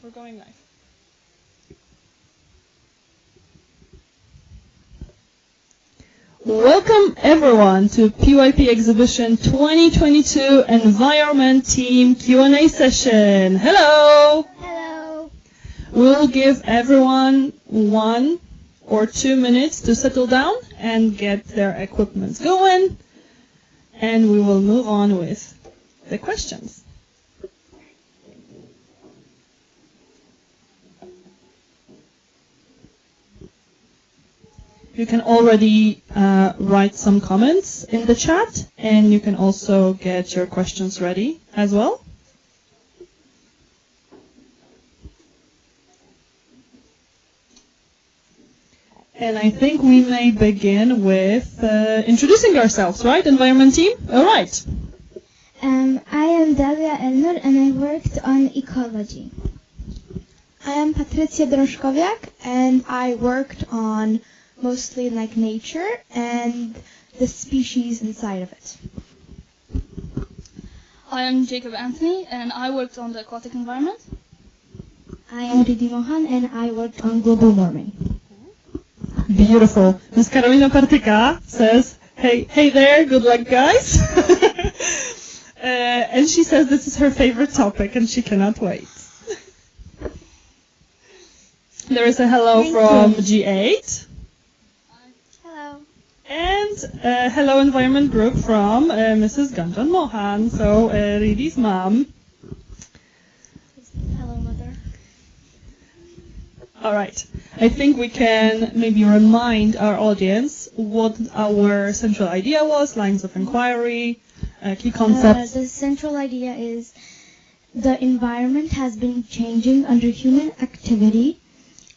We're going live. Welcome everyone to PYP Exhibition 2022 Environment Team Q&A session. Hello! Hello! We'll give everyone 1 or 2 minutes to settle down and get their equipment going, and we will move on with the questions. You can already write some comments in the chat, and you can also get your questions ready as well. And I think we may begin with introducing ourselves, right? Environment team? All right. I am Dalia Elnur and I worked on ecology. I am Patrycja Drążkowiak and I worked on mostly like nature and the species inside of it. I am Jacob Anthony and I worked on the aquatic environment. I am Ridi Mohan and I worked on global warming. Beautiful. Ms. Karolina Partyka says, hey there, good luck guys. And she says this is her favorite topic and she cannot wait. There is a hello from G8. Hello. And a hello environment group from Mrs. Ganjan Mohan, so Ridi's mom. Hello, Mother. All right. I think we can maybe remind our audience what our central idea was, lines of inquiry, key concepts. The central idea is the environment has been changing under human activity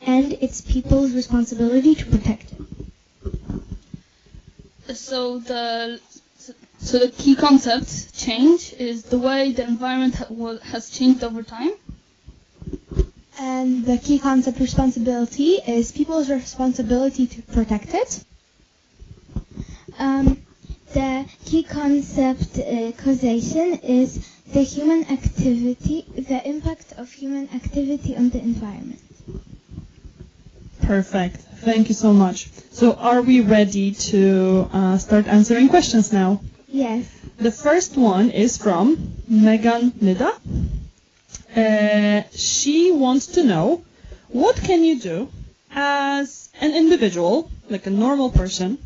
and it's people's responsibility to protect it. So the key concept change is the way the environment has changed over time. And the key concept responsibility is people's responsibility to protect it. The key concept causation is the human activity, the impact of human activity on the environment. Perfect. Thank you so much. So are we ready to start answering questions now? Yes. The first one is from Megan Nida. She wants to know, what can you do as an individual, like a normal person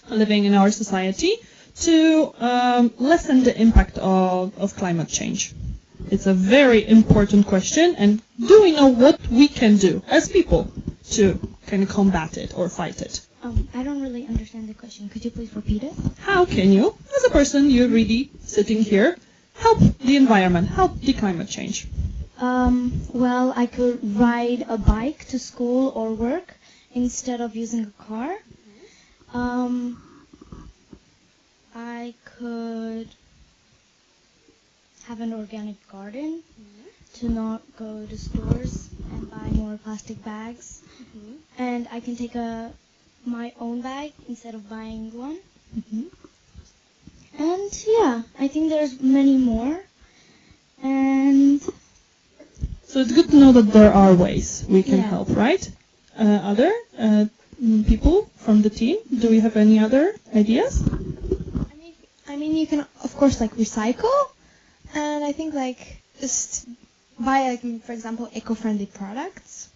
living in our society, to lessen the impact of climate change? It's a very important question, and do we know what we can do as people to kind of combat it or fight it? I don't really understand the question. Could you please repeat it? How can you, as a person, you're really sitting here, help the environment, help the climate change? Well, I could ride a bike to school or work instead of using a car. I could have an organic garden to not go to stores and buy more plastic bags. And I can take my own bag instead of buying one. And yeah, I think there's many more. And so it's good to know that there are ways we can help, right? Other people from the team, do we have any other ideas? I mean, you can of course like recycle, and I think like just buy like, for example, eco-friendly products.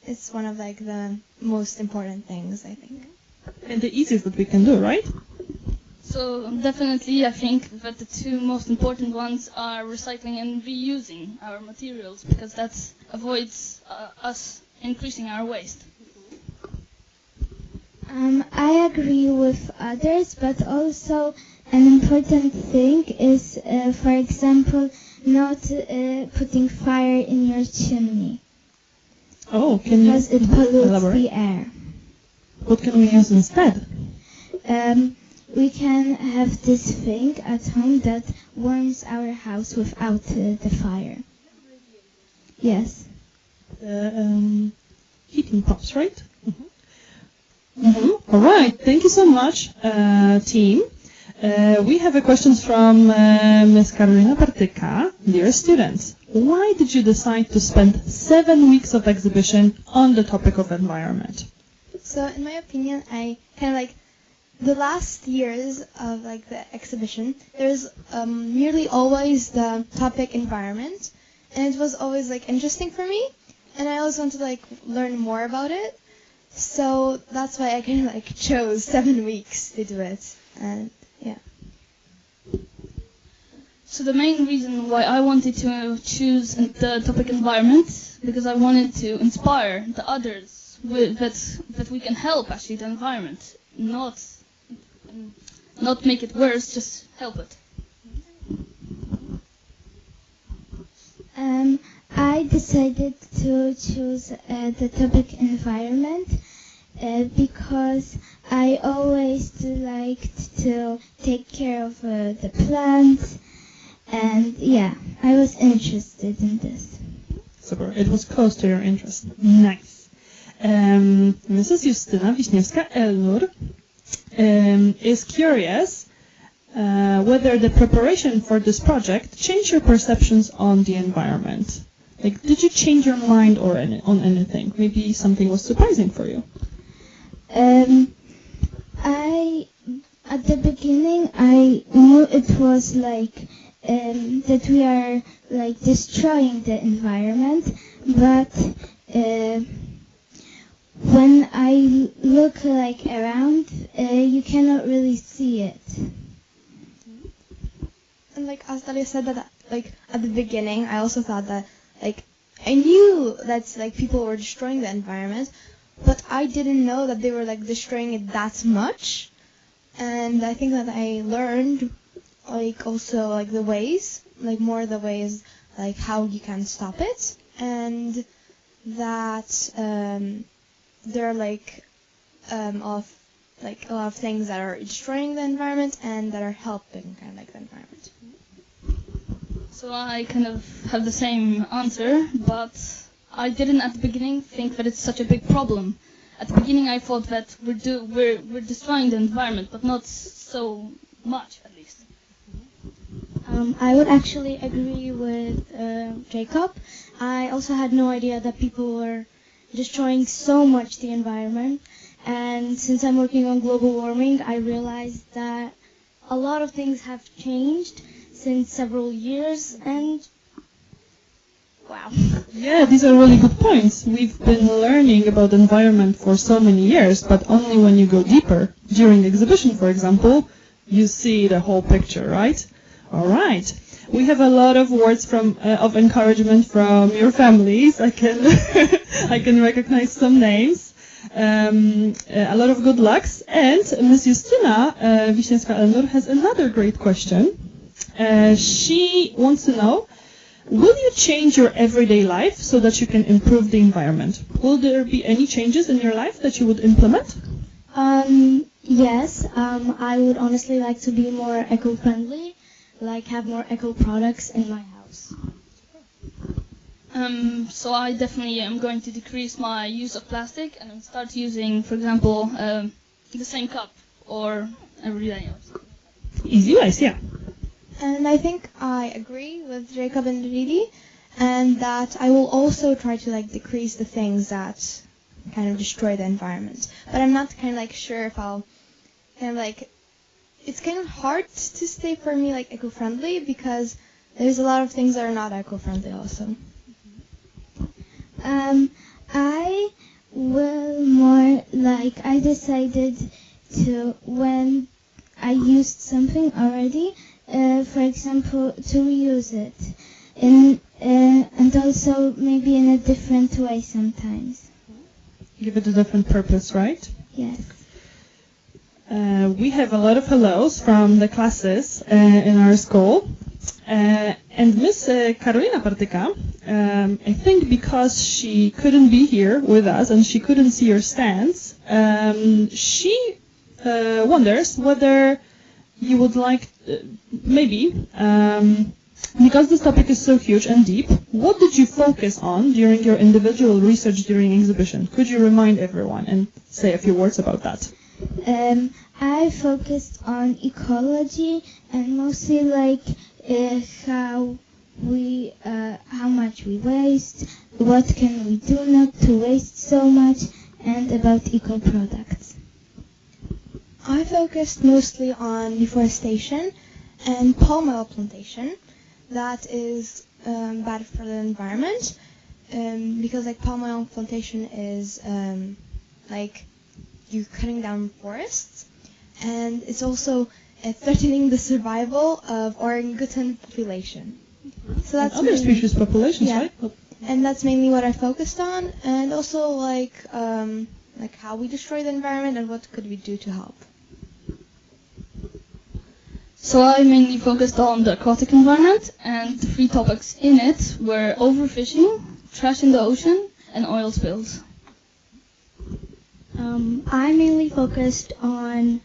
It's one of like the most important things, I think. And the easiest that we can do, right? So definitely I think that the two most important ones are recycling and reusing our materials, because that avoids us increasing our waste. I agree with others, but also an important thing is, for example, not putting fire in your chimney. Oh, can you because it pollutes elaborate? the air. What can we use instead? We can have this thing at home that warms our house without the fire. Yes. Heating pumps, right? All right. Thank you so much, team. We have a question from Ms. Karolina Partyka. Dear students, Why did you decide to spend 7 weeks of exhibition on the topic of environment? So in my opinion, I kind of like the last years of like the exhibition, there's nearly always the topic environment, and it was always like interesting for me, and I always want to like learn more about it. So that's why I kind of like chose 7 weeks to do it, and yeah. So the main reason why I wanted to choose the topic environment, because I wanted to inspire the others that we can help actually the environment, not make it worse, just help it. I decided to choose the topic environment because I always liked to take care of the plants, and yeah, I was interested in this. Super. It was close to your interest. Nice. Mrs. Justyna Wiśniewska-Elnur is curious whether the preparation for this project changed your perceptions on the environment. Like, did you change your mind on anything? Maybe something was surprising for you. At the beginning, I knew it was like that we are like destroying the environment, but when I look like around, you cannot really see it. And like as Dalia said that like at the beginning, I also thought that like I knew that like people were destroying the environment, but I didn't know that they were like destroying it that much. And I think that I learned like also like the ways like how you can stop it, and that there are like a lot of things that are destroying the environment and that are helping kind of like the environment. So I kind of have the same answer, but I didn't at the beginning think that it's such a big problem. At the beginning I thought that we're destroying the environment, but not so much at least. I would actually agree with Jacob. I also had no idea that people were destroying so much the environment, and since I'm working on global warming, I realized that a lot of things have changed since several years, and wow. Yeah, these are really good points. We've been learning about the environment for so many years, but only when you go deeper. During the exhibition, for example, you see the whole picture, right? All right. We have a lot of words of encouragement from your families. I can I can recognize some names. A lot of good lucks. And Ms. Justyna Wiśniewska-Elnur has another great question. She wants to know, will you change your everyday life so that you can improve the environment? Will there be any changes in your life that you would implement? Yes, I would honestly like to be more eco-friendly, like have more eco products in my house. So I definitely am going to decrease my use of plastic and start using, for example, the same cup or every day. Easy ways, yeah. And I think I agree with Jacob and Ridi, and that I will also try to like decrease the things that kind of destroy the environment. But I'm not kind of like sure if I'll kind of like, it's kind of hard to stay for me like eco-friendly because there's a lot of things that are not eco-friendly also. I will more like, I decided to, when I used something already, for example, to reuse it, and also maybe in a different way sometimes. Give it a different purpose, right? Yes. We have a lot of hellos from the classes in our school. And Miss Karolina Partyka, I think because she couldn't be here with us and she couldn't see your stands, she wonders whether you would like, because this topic is so huge and deep, what did you focus on during your individual research during exhibition? Could you remind everyone and say a few words about that? I focused on ecology and mostly like how how much we waste, what can we do not to waste so much, and about eco products. I focused mostly on deforestation and palm oil plantation. That is bad for the environment because like palm oil plantation is like you're cutting down forests, and it's also threatening the survival of orangutan population. So that's other species populations, yeah. right? And that's mainly what I focused on, and also like how we destroy the environment and what could we do to help. So I mainly focused on the aquatic environment, and the 3 topics in it were overfishing, trash in the ocean, and oil spills. I mainly focused on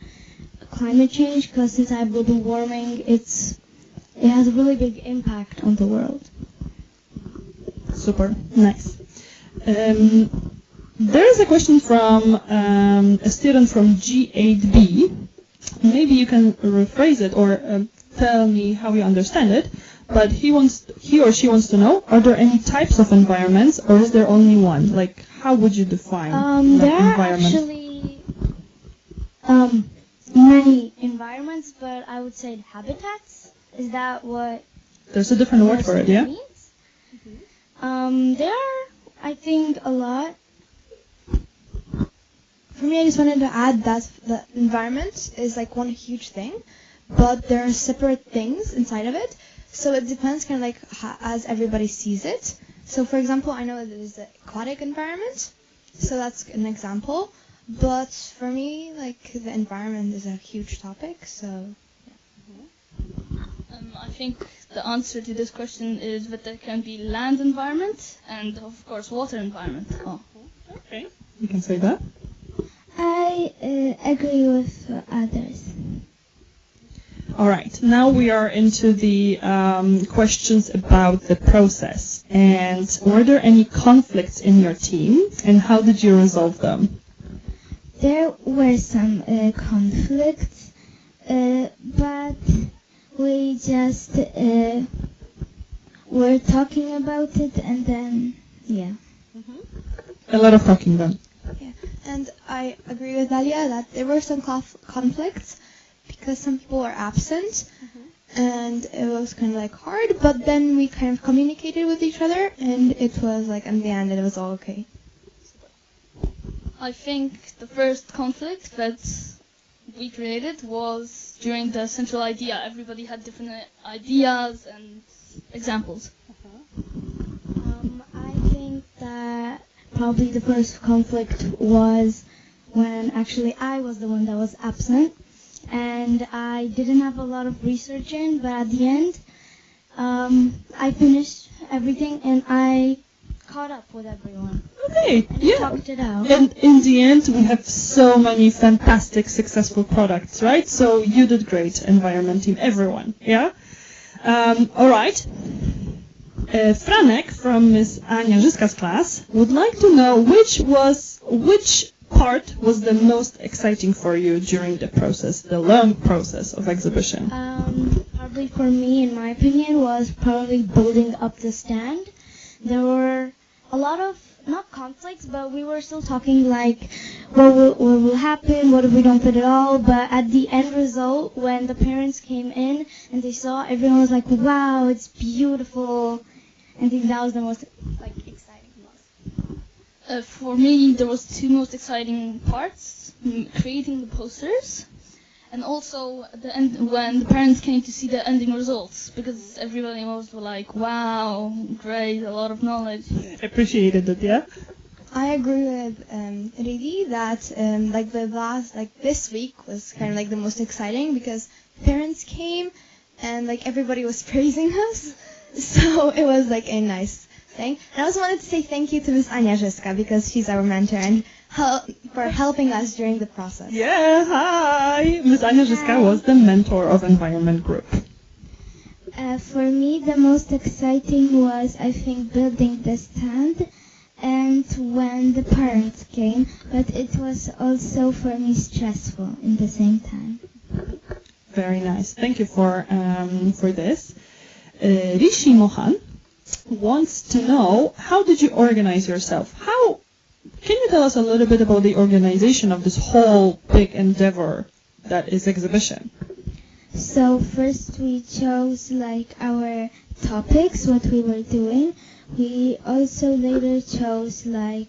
climate change because since I have global warming, it has a really big impact on the world. Super, nice. There is a question from a student from G8B. Maybe you can rephrase it or tell me how you understand it. But he or she wants to know: are there any types of environments, or is there only one? Like, how would you define There are environment? actually many environments, but I would say habitats. Is that what? There's a different word for it, yeah? Means? There are, I think, a lot. For me, I just wanted to add that the environment is like one huge thing, but there are separate things inside of it. So it depends kind of like as everybody sees it. So for example, I know that there's the aquatic environment, so that's an example. But for me, like the environment is a huge topic, so yeah. I think the answer to this question is that there can be land environment and of course water environment. Oh. Okay, you can say that. I agree with others. All right, now we are into the questions about the process. And were there any conflicts in your team, and how did you resolve them? There were some conflicts, but we just were talking about it, and then, yeah. A lot of talking then. Yeah, and I agree with Dalia that there were some conflicts because some people were absent, and it was kind of like hard. But then we kind of communicated with each other, and it was like in the end, it was all okay. I think the first conflict that we created was during the central idea. Everybody had different ideas and examples. I think that probably the first conflict was when actually I was the one that was absent, and I didn't have a lot of research in, but at the end, I finished everything and I caught up with everyone. Okay, And yeah. talked it out. And in the end, we have so many fantastic, successful products, right? So you did great, environment team, everyone, yeah? All right. Franek from Miss Ania Żyska's class would like to know which part was the most exciting for you during the process, the long process of exhibition? Probably for me, in my opinion, was probably building up the stand. There were a lot of, not conflicts, but we were still talking like, what will happen, what if we don't fit at all, but at the end result, when the parents came in and they saw, everyone was like, wow, it's beautiful. I think that was the most exciting part. For me, there was 2 most exciting parts: creating the posters, and also the end when the parents came to see the ending results, because everybody was like, "Wow, great, a lot of knowledge." Appreciated it, yeah? I agree with Ridi that this week was kind of like the most exciting because parents came and like everybody was praising us. So it was like a nice thing. And I also wanted to say thank you to Miss Ania Żyska because she's our mentor and for helping us during the process. Yeah, hi! Miss Ania Żyska was the mentor of Environment Group. For me, the most exciting was, I think, building the stand and when the parents came, but it was also for me stressful in the same time. Very nice. Thank you for this. Rishi Mohan wants to know, how did you organize yourself? Can you tell us a little bit about the organization of this whole big endeavor that is exhibition? So first we chose like our topics, what we were doing. We also later chose like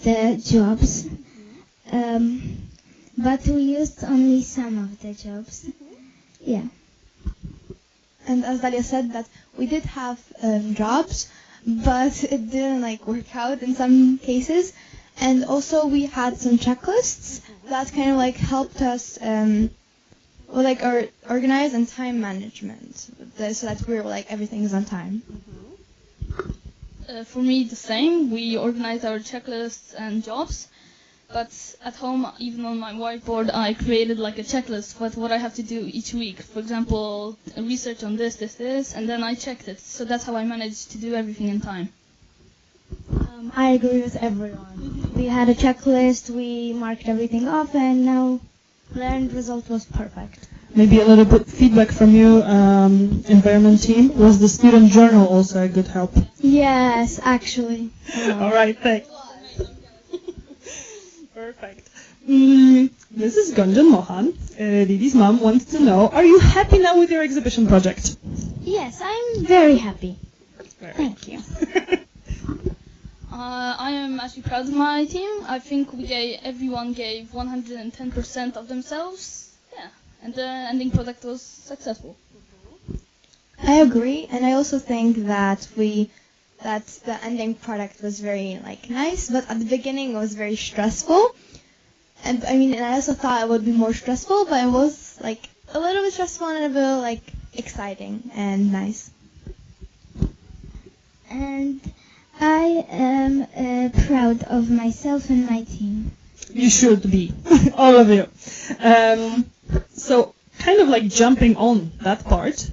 the jobs, but we used only some of the jobs. Yeah. And as Dalia said, that we did have jobs, but it didn't like work out in some cases. And also we had some checklists that kind of like helped us organize and time management, so that we were like everything is on time. For me, the same. We organized our checklists and jobs, but at home, even on my whiteboard, I created like a checklist with what I have to do each week. For example, research on this, and then I checked it. So that's how I managed to do everything in time. I agree with everyone. We had a checklist, we marked everything off, and now the end result was perfect. Maybe a little bit feedback from you, environment team. Was the student journal also a good help? Yes, actually. All right, thanks. Perfect. Mrs. Gunjan Mohan, Didi's mom, wants to know, are you happy now with your exhibition project? Yes, I'm very happy. Thank you. I am actually proud of my team. I think everyone gave 110% of themselves. Yeah, and the ending product was successful. I agree, and I also think that the ending product was very like nice, but at the beginning it was very stressful. And I also thought it would be more stressful, but it was like a little bit stressful and a bit like exciting and nice. And I am proud of myself and my team. You should be, all of you. So, kind of like jumping on that part,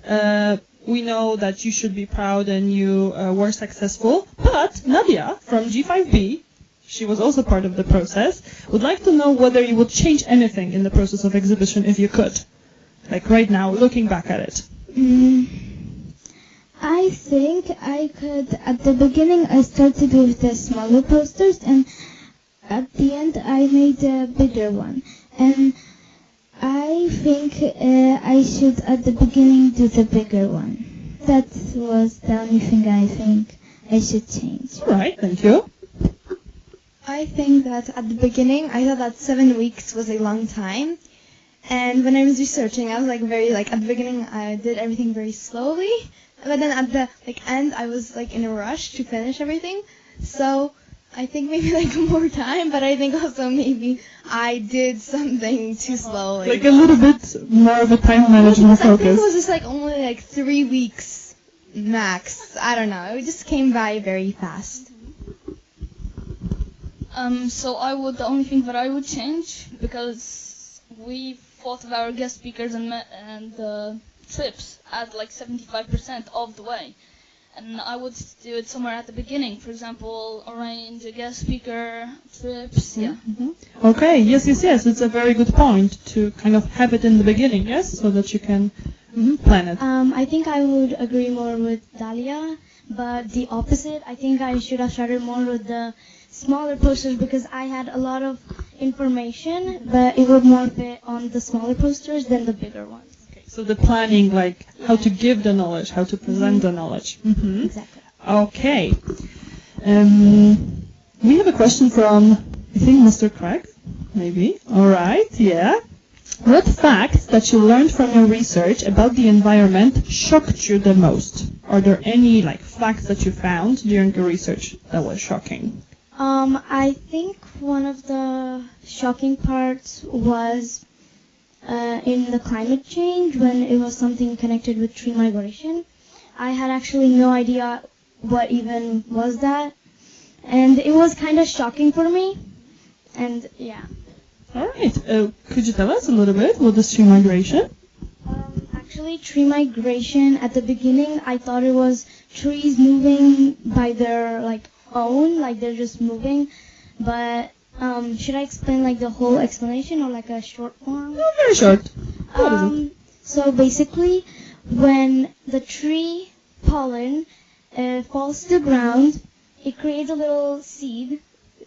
we know that you should be proud and you were successful, but Nadia from G5B, she was also part of the process, would like to know whether you would change anything in the process of exhibition if you could. Like right now, looking back at it. I think I could, at the beginning I started with the smaller posters, and at the end I made a bigger one. And I think I should at the beginning do the bigger one. That was the only thing I think I should change. Alright, thank you. I think that at the beginning I thought that 7 weeks was a long time. And when I was researching, I was at the beginning I did everything very slowly. But then at the end, I was in a rush to finish everything. So I think maybe more time, but I think also maybe I did something too slowly. Like a little bit more of a time management focus. I think it was just only 3 weeks max. I don't know. It just came by very fast. So the only thing that I would change, because we thought of our guest speakers and trips at 75% of the way, and I would do it somewhere at the beginning. For example, arrange a guest speaker, trips. Yeah. Mm-hmm. Okay. Yes. It's a very good point to kind of have it in the beginning. Yes, so that you can plan it. I think I would agree more with Dalia, but the opposite. I think I should have started more with the smaller posters because I had a lot of information, but it would more fit on the smaller posters than the bigger ones. So the planning, how to give the knowledge, how to present the knowledge. Mm-hmm. Exactly. Okay. We have a question from, I think, Mr. Craig, maybe. All right, yeah. What facts that you learned from your research about the environment shocked you the most? Are there any facts that you found during your research that was shocking? I think one of the shocking parts was in the climate change, when it was something connected with tree migration. I had actually no idea what even was that, and it was kind of shocking for me, and yeah. Alright, could you tell us a little bit what is tree migration? Actually, tree migration, at the beginning I thought it was trees moving by their own, they're just moving, but should I explain the whole explanation or a short form? Very short. What is it? So basically, when the tree pollen falls to the ground. It creates a little seed,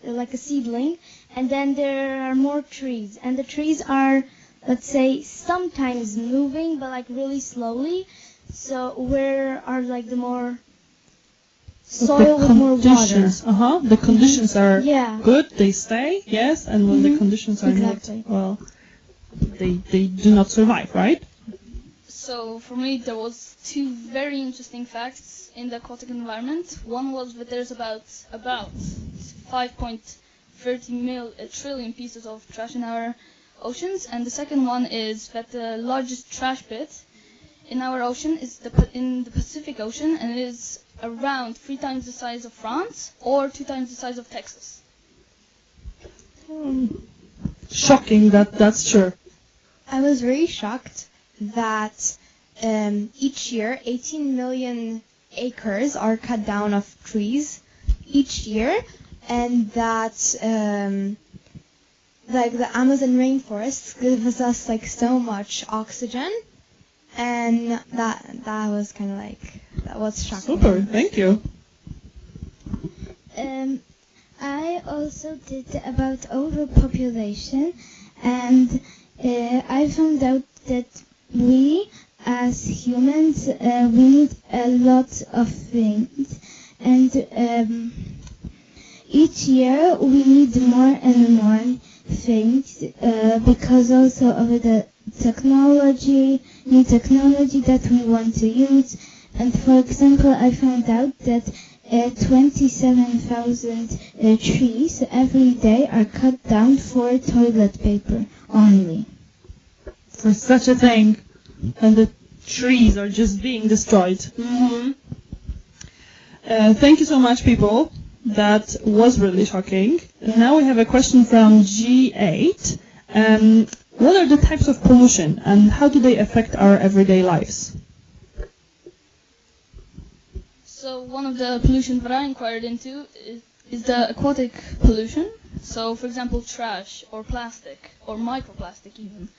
like a seedling, and then there are more trees. And the trees are, let's say, sometimes moving, but like really slowly. So where are like the more soil with more water? The conditions are Yeah. good, they stay, yes, and when the conditions are Exactly. not, well, they do not survive, right? So for me, there was two very interesting facts in the aquatic environment. One was that there's about 5.30 trillion pieces of trash in our oceans, and the second one is that the largest trash pit in our ocean is in the Pacific Ocean, and it is around 3 times the size of France or 2 times the size of Texas. Shocking that's true. I was very shocked that each year 18 million acres are cut down of trees each year, and that like the Amazon rainforest gives us like so much oxygen, and that was kind of like, that was shocking. Super, thank you. I also did about overpopulation, and I found out that we as humans we need a lot of things, and each year we need more and more things because also of the new technology that we want to use. And for example, I found out that 27,000 trees every day are cut down for toilet paper only. For such a thing, and the trees are just being destroyed. Thank you so much, people. That was really shocking. Now we have a question from G8. What are the types of pollution and how do they affect our everyday lives? So one of the pollution that I inquired into is the aquatic pollution. So for example, trash or plastic or microplastic even.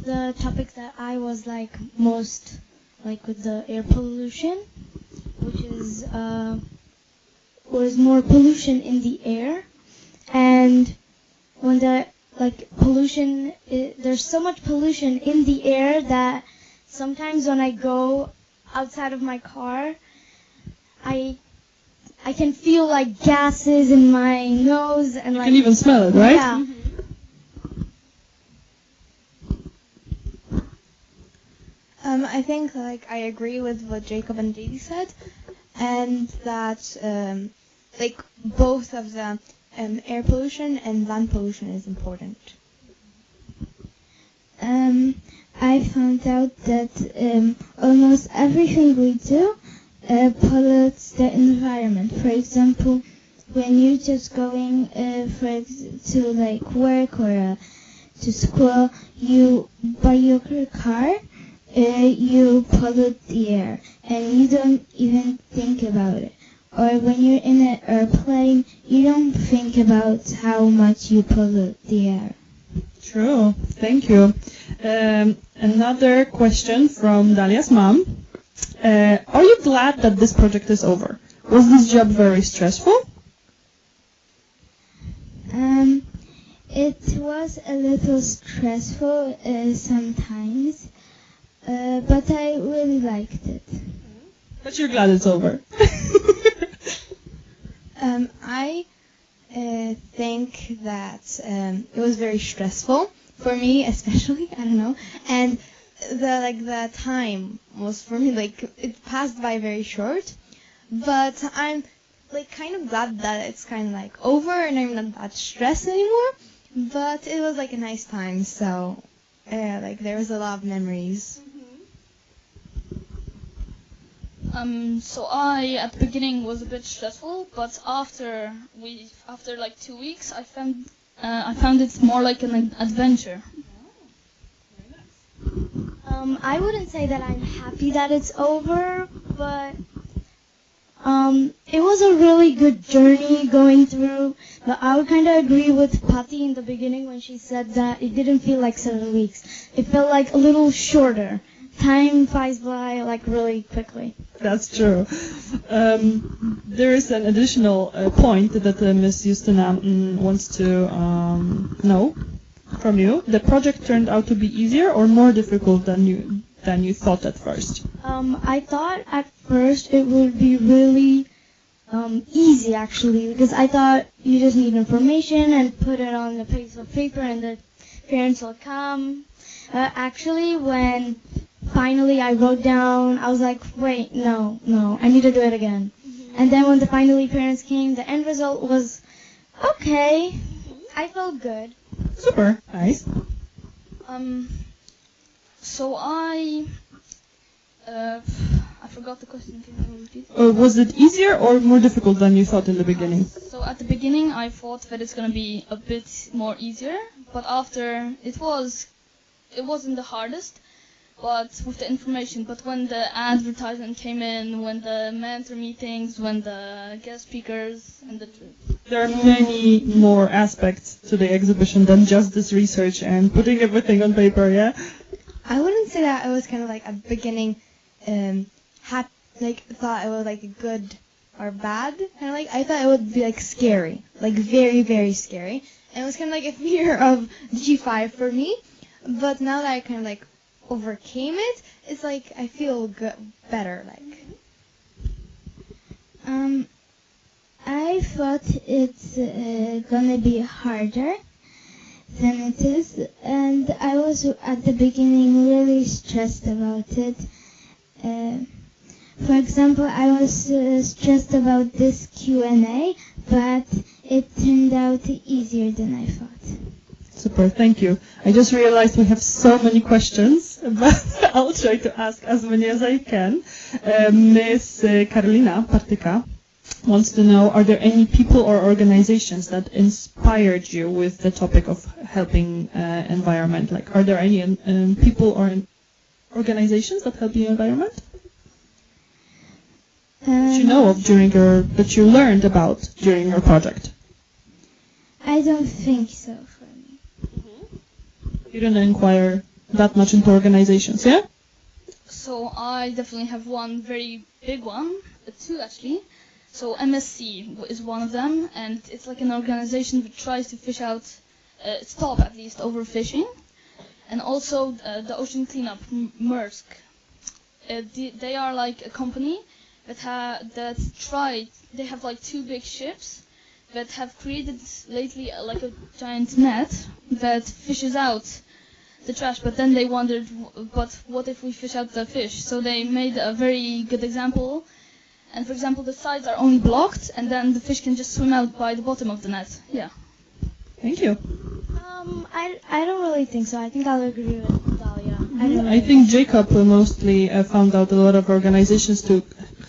The topic that I was like most like with the air pollution, which is was more pollution in the air, and when the like pollution, there's so much pollution in the air that sometimes when I go outside of my car, I can feel like gases in my nose, and like You can even smell it, right? Yeah. I think like I agree with what Jacob and Didi said, and that like both of the air pollution and land pollution is important. I found out that almost everything we do pollutes the environment. For example, when you're just going to like work or to school, you by your car, you pollute the air, and you don't even think about it. Or when you're in an airplane, you don't think about how much you pollute the air. True, thank you. Another question from Dalia's mom. Are you glad that this project is over? Was this job very stressful? It was a little stressful sometimes, but I really liked it. But you're glad it's over. I think that it was very stressful for me, especially. I don't know, and the time was for me like it passed by very short. But I'm like kind of glad that it's kind of like over and I'm not that stressed anymore. But it was like a nice time, so like there was a lot of memories. So I at the beginning was a bit stressful, but after like 2 weeks, I found it more like an adventure. I wouldn't say that I'm happy that it's over, but it was a really good journey going through. But I would kind of agree with Patti in the beginning when she said that it didn't feel like 7 weeks. It felt like a little shorter time flies by like really quickly. That's true. There is an additional point that Ms. Justina wants to know from you. The project turned out to be easier or more difficult than you thought at first? I thought at first it would be really easy actually, because I thought you just need information and put it on a piece of paper and the parents will come. Actually, when finally I wrote down, I was like, wait, no, I need to do it again. And then when the finally parents came, the end result was okay. I felt good. Super, nice. So I forgot the question. Can you repeat? Was it easier or more difficult than you thought in the beginning? So at the beginning, I thought that it's gonna be a bit more easier, but after it wasn't the hardest, but with the information. But when the advertisement came in, when the mentor meetings, when the guest speakers, and There are many more aspects to the exhibition than just this research and putting everything on paper, yeah? I wouldn't say that it was kind of like at the beginning, thought it was like good or bad. Kind of like I thought it would be like scary, like very very scary, and it was kind of like a fear of G5 for me. But now that I kind of like overcame it, it's like I feel better. Like I thought it's gonna be harder than it is, and I was at the beginning really stressed about it. For example, I was stressed about this Q&A, but it turned out easier than I thought. Super, thank you. I just realized we have so many questions, but I'll try to ask as many as I can. Ms. Karolina Partyka wants to know, are there any people or organizations that inspired you with the topic of helping environment? Like, are there any people or organizations that help the environment? That you know of that you learned about during your project? I don't think so for me. You didn't inquire that much into organizations, yeah? So I definitely have one very big one, two actually. So MSC is one of them, and it's like an organization that tries to fish out, stop at least overfishing, and also the ocean cleanup, Maersk. They are like a company that tried. They have like two big ships that have created lately like a giant net that fishes out the trash. But then they wondered, but what if we fish out the fish? So they made a very good example. And for example, the sides are only blocked, and then the fish can just swim out by the bottom of the net. Yeah. Thank you. I don't really think so. I think I'll agree with Dalia. I think Jacob mostly found out a lot of organizations to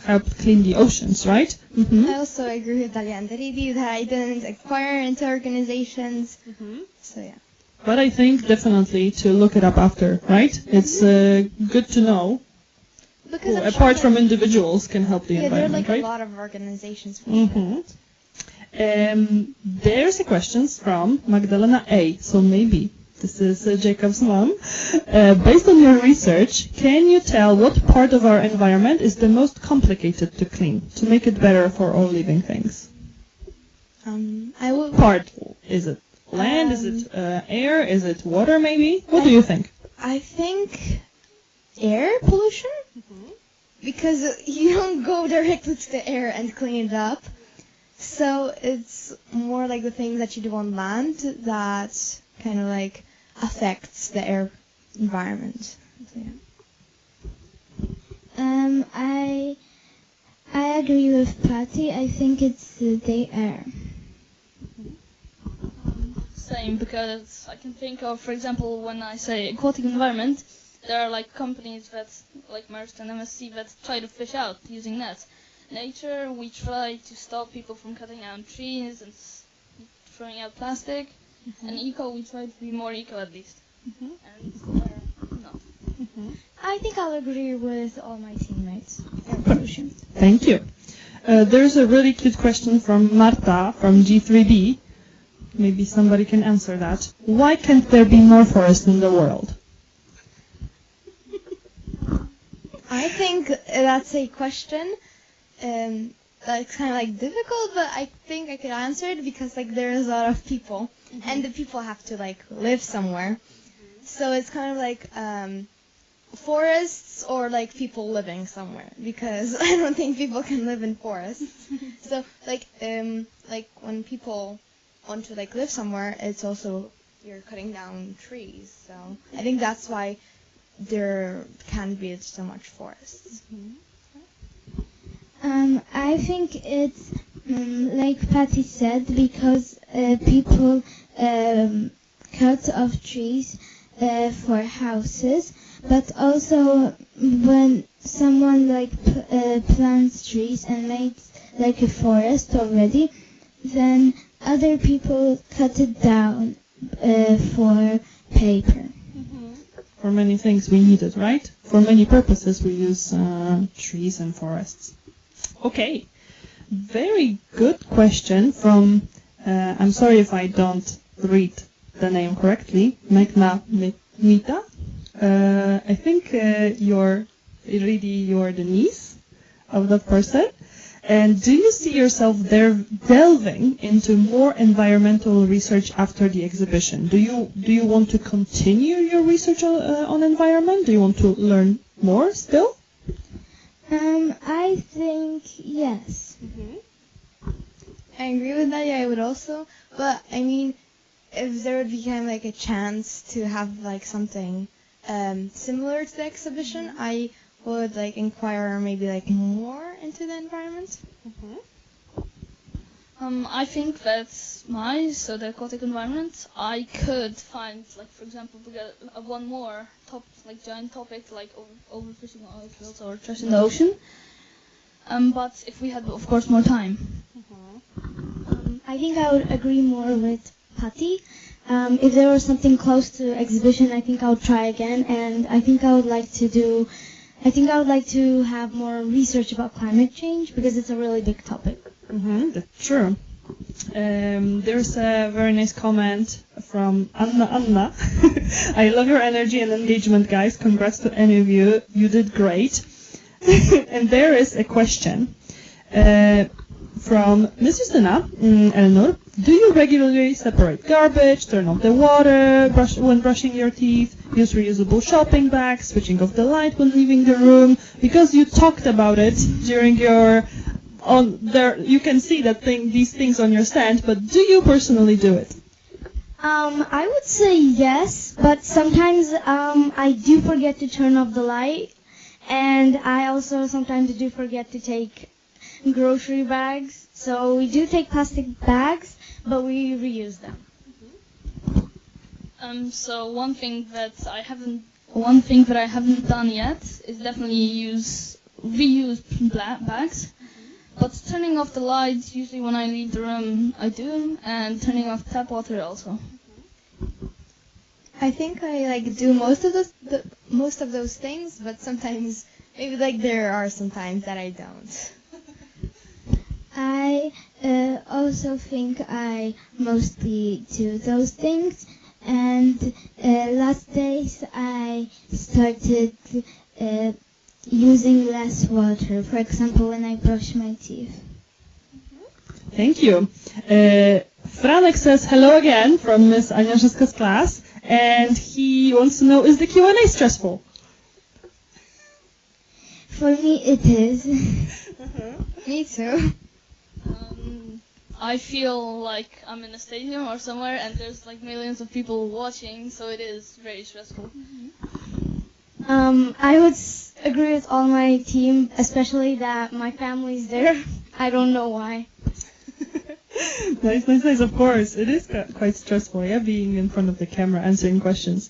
help clean the oceans, right? Mm-hmm. I also agree with Dalia and Daridi that I didn't inquire into organizations. So yeah. But I think definitely to look it up after, right? It's good to know. Because apart from individuals can help the environment, there are right? a lot of organizations for that. There's a question from Magdalena A. So maybe this is Jacob's mom. Based on your research, can you tell what part of our environment is the most complicated to clean to make it better for all living things? Part, is it land? Is it air? Is it water? Maybe. What do you think? I think air pollution. Because you don't go directly to the air and clean it up. So it's more like the things that you do on land that kind of like affects the air environment. So, yeah. I agree with Patty. I think it's the air. Same, because I can think of, for example, when I say aquatic environment, there are like companies that, like Maersk and MSC, that try to fish out using nets. Nature, we try to stop people from cutting down trees and throwing out plastic. And eco, we try to be more eco at least. And no. I think I'll agree with all my teammates. Air pollution. Thank you. There's a really cute question from Marta from G3B. Maybe somebody can answer that. Why can't there be more forest in the world? I think that's a question that's kind of like difficult, but I think I could answer it because like there's a lot of people, and the people have to like live somewhere. So it's kind of like forests or like people living somewhere, because I don't think people can live in forests. So like when people want to like live somewhere, it's also you're cutting down trees. So I think that's why there can't be so much forests. I think it's like Patty said, because people cut off trees for houses, but also when someone like plants trees and makes like a forest already, then other people cut it down for paper. For many things we need it, right? For many purposes we use trees and forests. Okay, very good question from, I'm sorry if I don't read the name correctly, Megna Mita. I think you're the niece of that person. And do you see yourself there delving into more environmental research after the exhibition? Do you want to continue your research on environment? Do you want to learn more still? I think yes. I agree with that. Yeah, I would also. But I mean, if there would be kind of like a chance to have like something similar to the exhibition, I would like inquire maybe like more into the environment. I think that the aquatic environment, I could find, like, for example, we got one more giant topic, like overfishing oil fields or trash in the ocean. But if we had, of course, more time. I think I would agree more with Patty. If there was something close to exhibition, I think I would try again, and I think I would like to have more research about climate change, because it's a really big topic. That's true. There's a very nice comment from Anna. I love your energy and engagement, guys. Congrats to any of you. You did great. And there is a question from Miss Justyna Elnur. Do you regularly separate garbage, turn off the water when brushing your teeth, use reusable shopping bags, switching off the light when leaving the room? Because you talked about it during your you can see these things on your stand, but do you personally do it? I would say yes, but sometimes I do forget to turn off the light, and I also sometimes do forget to take grocery bags. So we do take plastic bags, but we reuse them. So one thing that I haven't done yet is definitely reuse bags. But turning off the lights, usually when I leave the room, I do, and turning off tap water also. I think I like do most of those things, but sometimes maybe like there are some times that I don't. I also think I mostly do those things, and last days I started using less water, for example, when I brush my teeth. Thank you. Franek says hello again from Miss Agnieszka's class, and he wants to know, is the Q&A stressful? For me, it is. Me too. I feel like I'm in a stadium or somewhere, and there's like millions of people watching, so it is very stressful. I would agree with all my team, especially that my family's there. I don't know why. Nice. Of course, it is quite stressful, yeah, being in front of the camera answering questions.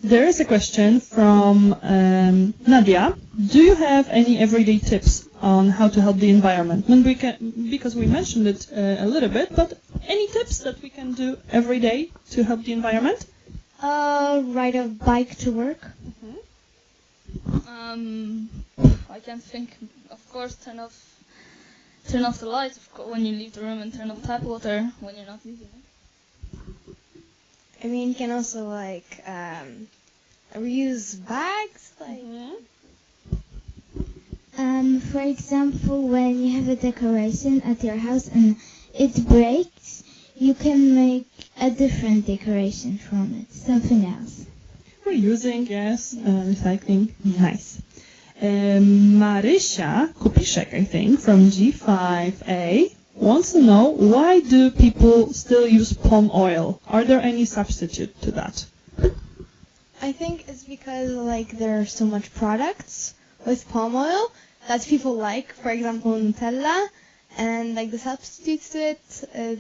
There is a question from Nadia. Do you have any everyday tips on how to help the environment? Because we mentioned it a little bit, but any tips that we can do every day to help the environment? Ride a bike to work. I can't think. Of course, turn off the lights when you leave the room, and turn off tap water when you're not using it. I mean, you can also like reuse bags, like. For example, when you have a decoration at your house and it breaks, you can make a different decoration from it, something else. Reusing, yes, recycling, nice. Marysia Kupiszek, I think, from G5A, wants to know, why do people still use palm oil? Are there any substitute to that? I think it's because like there are so much products with palm oil that people like. For example, Nutella, and like the substitutes to it,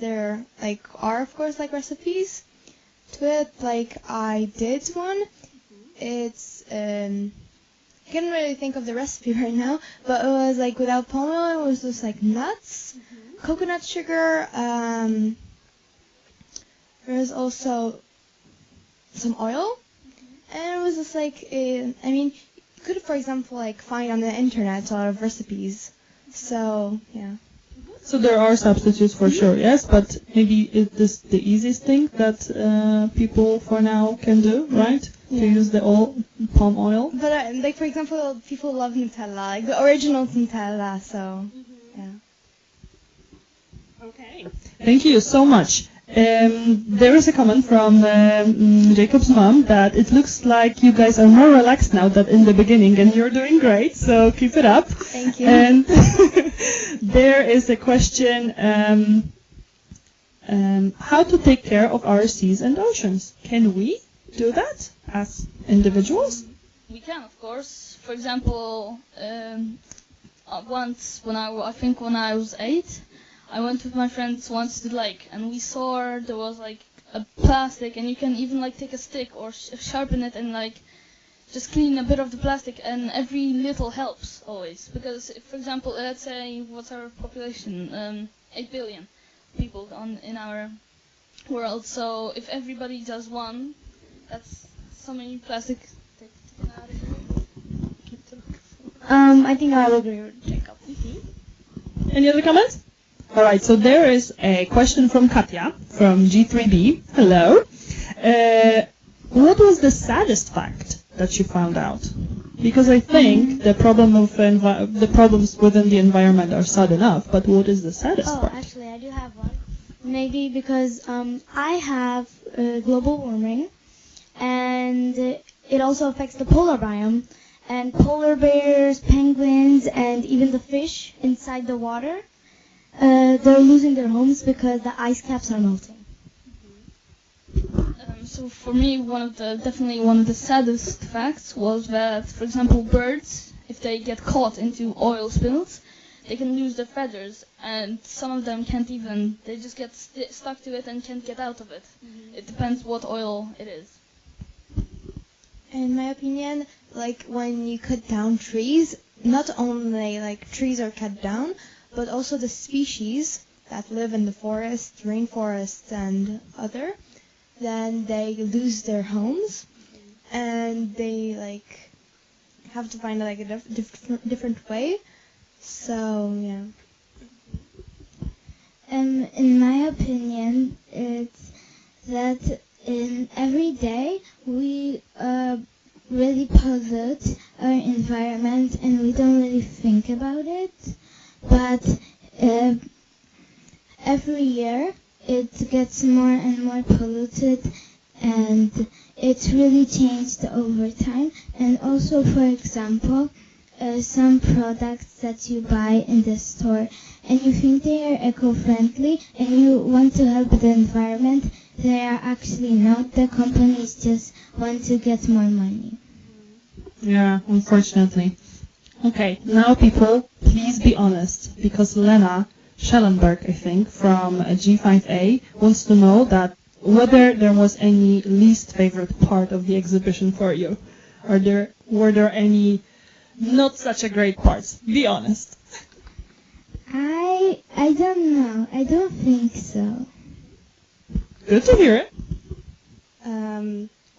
there like are of course like recipes to it. Like I did one. It's I can't really think of the recipe right now, but it was like without palm oil. It was just like nuts, coconut sugar. There's also some oil, and it was just like I mean, you could for example like find on the internet a lot of recipes. So yeah. So there are substitutes for sure, yes, but maybe is this the easiest thing that people for now can do, right? Yeah. To use the palm oil. But like for example, people love Nutella, like the original Nutella. So yeah. Okay. Thank you so much. There is a comment from Jacob's mom that it looks like you guys are more relaxed now than in the beginning, and you're doing great, so keep it up. Thank you. And there is a question, how to take care of our seas and oceans. Can we do that as individuals? We can, of course. For example, once when I think when I was 8, I went with my friends once to the lake, and we saw there was like a plastic, and you can even like take a stick or sharpen it and like just clean a bit of the plastic, and every little helps always. Because if, for example, let's say what's our population? 8 billion people in our world. So if everybody does one, that's so many plastic. I think I will agree with Jacob. Any other comments? All right, so there is a question from Katya from G3B. Hello. What was the saddest fact that you found out? Because I think the problems within the environment are sad enough, but what is the saddest part? Actually, I do have one. Maybe because I have global warming, and it also affects the polar biome, and polar bears, penguins, and even the fish inside the water. They're losing their homes because the ice caps are melting. So for me, definitely one of the saddest facts was that, for example, birds, if they get caught into oil spills, they can lose their feathers, and some of them can't even. They just get stuck to it and can't get out of it. It depends what oil it is. In my opinion, like when you cut down trees, not only like trees are cut down, but also the species that live in the forest, rainforests, and other, then they lose their homes, and they like have to find like a different way. So yeah. In my opinion, it's that every day we really pollute our environment and we don't really think about it. But every year it gets more and more polluted, and it's really changed over time. And also, for example, some products that you buy in the store and you think they are eco-friendly and you want to help the environment, they are actually not. The companies just want to get more money. Yeah, unfortunately. Okay, now people, please be honest, because Lena Schellenberg, I think, from G5A, wants to know that whether there was any least favorite part of the exhibition for you. Were there any not such a great parts? Be honest. I don't know. I don't think so. Good to hear it.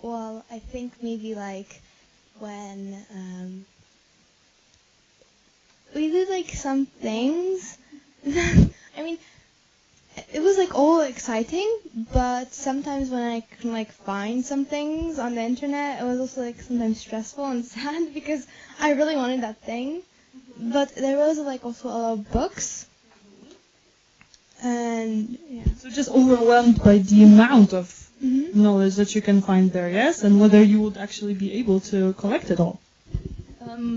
Well, I think maybe like when we did like some things. I mean, it was like all exciting, but sometimes when I can like find some things on the internet, it was also like sometimes stressful and sad because I really wanted that thing. But there was like also a lot of books, and yeah. So just overwhelmed by the amount of knowledge that you can find there, yes, and whether you would actually be able to collect it all.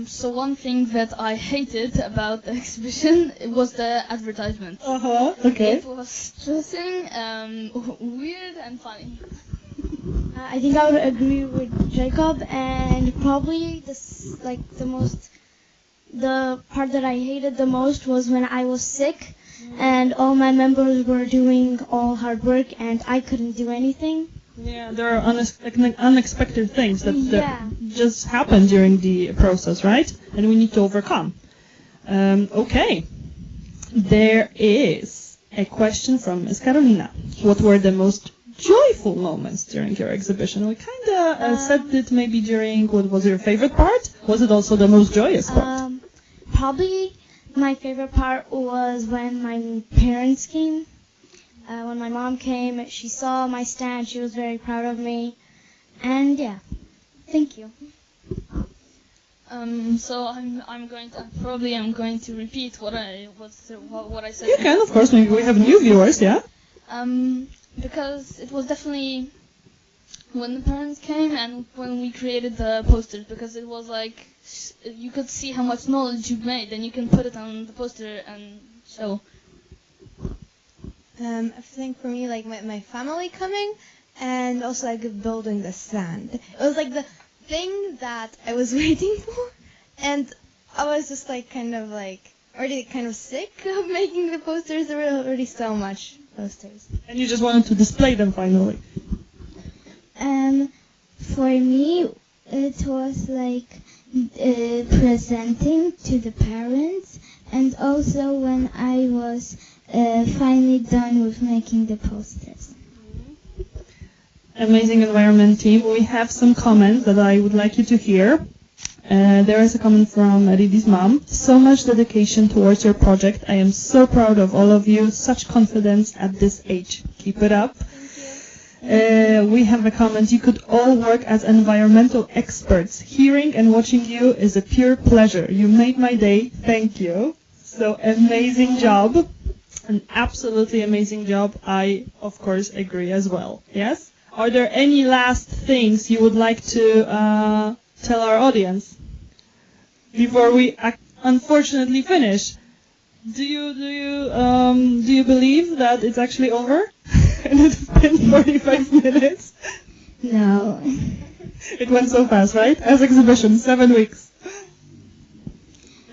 So one thing that I hated about the exhibition was the advertisement. Okay. It was stressing, weird and funny. I think I would agree with Jacob, and probably the part that I hated the most was when I was sick and all my members were doing all hard work and I couldn't do anything. Yeah, there are unexpected things that Yeah. just happen during the process, right? And we need to overcome. Okay. There is a question from Ms. Carolina. What were the most joyful moments during your exhibition? We kind of said it maybe during what was your favorite part? Was it also the most joyous part? Probably my favorite part was when my parents came. When my mom came, she saw my stand. She was very proud of me. And yeah, thank you. So I'm going to repeat what I said. You can, of course. Maybe we have new viewers, yeah? Because it was definitely when the parents came and when we created the posters, because it was like you could see how much knowledge you made and you can put it on the poster and show. I think for me, like my family coming and also like building the stand. It was like the thing that I was waiting for, and I was just like kind of like already kind of sick of making the posters. There were already so much posters. And you just wanted to display them finally. For me, it was like presenting to the parents, and also when I was finally done with making the posters. Amazing environment team. We have some comments that I would like you to hear. There is a comment from Ridi's mom. So much dedication towards your project. I am so proud of all of you. Such confidence at this age. Keep it up. We have a comment. You could all work as environmental experts. Hearing and watching you is a pure pleasure. You made my day. Thank you. So amazing job. An absolutely amazing job. I, of course, agree as well. Yes? Are there any last things you would like to tell our audience before we unfortunately finish? Do you believe that it's actually over? And it's been 45 minutes? No. It went so fast, right? As exhibition, 7 weeks.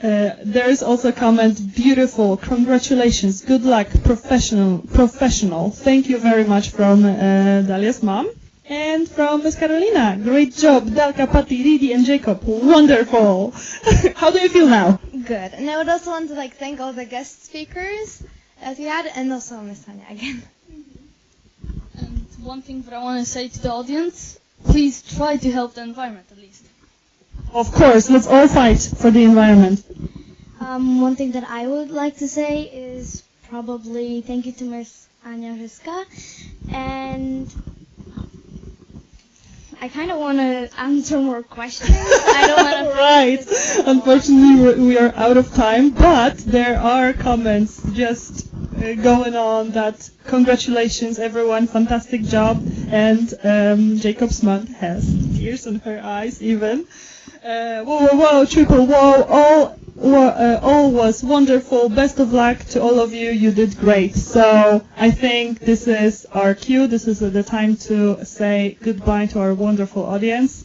There is also a comment, beautiful, congratulations, good luck, professional. Thank you very much from Dalia's mom. And from Ms. Carolina, great job, Dalka, Patty, Ridi, and Jacob, wonderful. How do you feel now? Good. And I would also want to like thank all the guest speakers that we had, and also Miss Tanya again. And one thing that I want to say to the audience, please try to help the environment at least. Of course, let's all fight for the environment. One thing that I would like to say is probably thank you to Ms. Anya Ryska, and I kind of want to answer more questions. I don't want to. Right. Unfortunately, we are out of time, but there are comments just going on that congratulations, everyone, fantastic job, and Jacob's mom has tears in her eyes even. Whoa, triple whoa, all was wonderful. Best of luck to all of you. You did great. So I think this is our cue. This is the time to say goodbye to our wonderful audience.